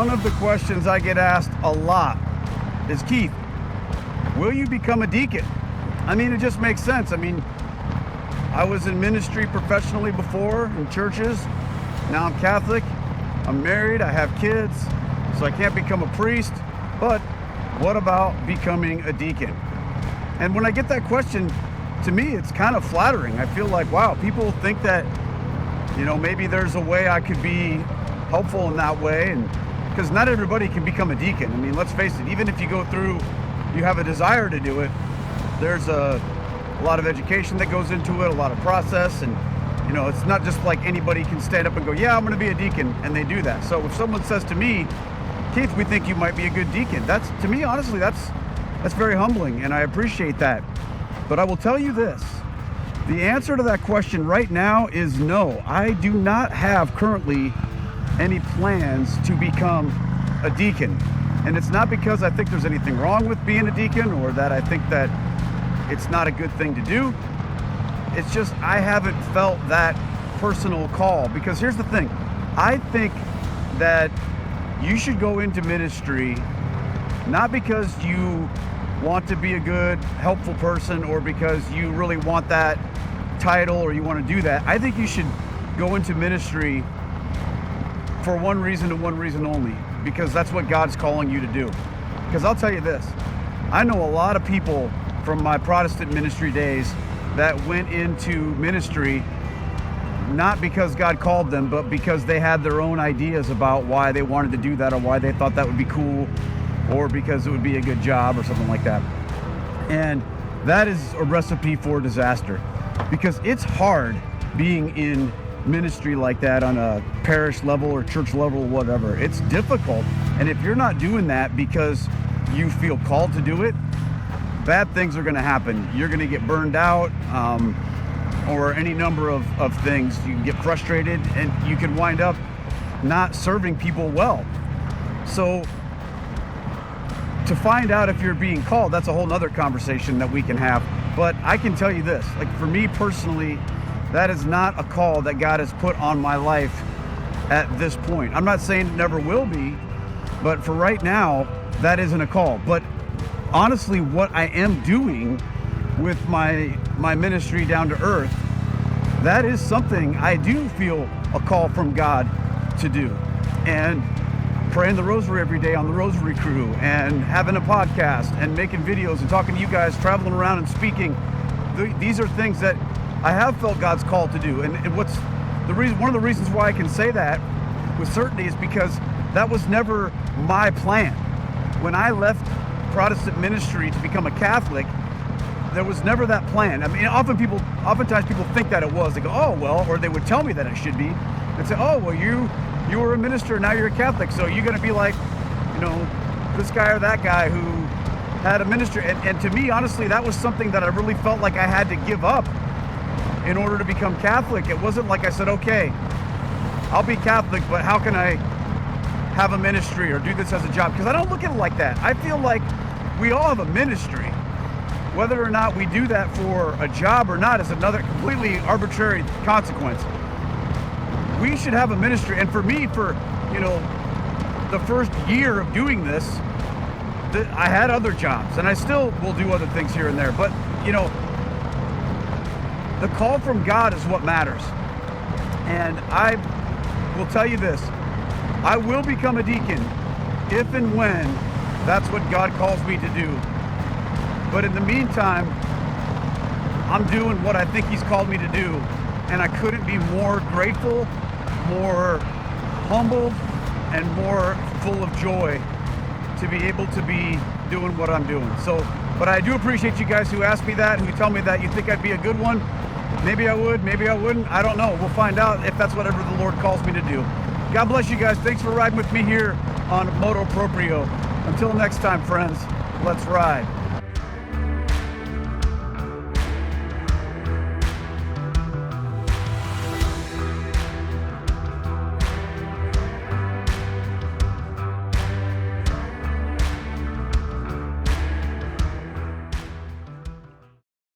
one of the questions I get asked a lot is, Keith, will you become a deacon? I mean, it just makes sense. I mean, I was in ministry professionally before in churches. Now I'm Catholic. I'm married. I have kids. So I can't become a priest. But what about becoming a deacon? And when I get that question, to me, it's kind of flattering. I feel like, wow, people think that, maybe there's a way I could be helpful in that way. And because not everybody can become a deacon. I mean, let's face it, even if you have a desire to do it, there's a lot of education that goes into it, a lot of process. And, it's not just like anybody can stand up and go, yeah, I'm going to be a deacon. And they do that. So if someone says to me, Keith, we think you might be a good deacon, to me, honestly, that's very humbling. And I appreciate that. But I will tell you this. The answer to that question right now is no. I do not have currently any plans to become a deacon. And it's not because I think there's anything wrong with being a deacon or that I think that it's not a good thing to do. It's just I haven't felt that personal call. Because here's the thing. I think that you should go into ministry not because you want to be a good, helpful person or because you really want that title or you want to do that. I think you should go into ministry for one reason and one reason only, because that's what God's calling you to do. Because I'll tell you this, I know a lot of people from my Protestant ministry days that went into ministry not because God called them, but because they had their own ideas about why they wanted to do that or why they thought that would be cool or because it would be a good job or something like that. And that is a recipe for disaster, because it's hard being in ministry like that on a parish level or church level or whatever. It's difficult. And if you're not doing that because you feel called to do it, bad things are going to happen. You're going to get burned out, or any number of things. You can get frustrated and you can wind up not serving people well. So to find out if you're being called, that's a whole nother conversation that we can have. But I can tell you this, like for me personally, that is not a call that God has put on my life at this point. I'm not saying it never will be, but for right now, that isn't a call. But honestly, what I am doing with my ministry down to earth, that is something I do feel a call from God to do. And praying the rosary every day on the Rosary Crew and having a podcast and making videos and talking to you guys, traveling around and speaking. These are things that I have felt God's called to do. And what's the reason? One of the reasons why I can say that with certainty is because that was never my plan. When I left Protestant ministry to become a Catholic, there was never that plan. I mean, oftentimes people think that it was. They go, oh, well, or they would tell me that it should be. They'd say, oh, well, you were a minister, now you're a Catholic, so you're going to be like, this guy or that guy who had a ministry. And to me, honestly, that was something that I really felt like I had to give up in order to become Catholic. It wasn't like I said, okay, I'll be Catholic, but how can I have a ministry or do this as a job? Because I don't look at it like that. I feel like we all have a ministry. Whether or not we do that for a job or not is another completely arbitrary consequence. We should have a ministry. And for me, for the first year of doing this, I had other jobs and I still will do other things here and there. But the call from God is what matters. And I will tell you this, I will become a deacon if and when that's what God calls me to do. But in the meantime, I'm doing what I think He's called me to do. And I couldn't be more grateful, more humbled, and more full of joy to be able to be doing what I'm doing. So, but I do appreciate you guys who ask me that, who tell me that you think I'd be a good one. Maybe I would, maybe I wouldn't. I don't know. We'll find out if that's whatever the Lord calls me to do. God bless you guys. Thanks for riding with me here on Moto Proprio. Until next time, friends, let's ride.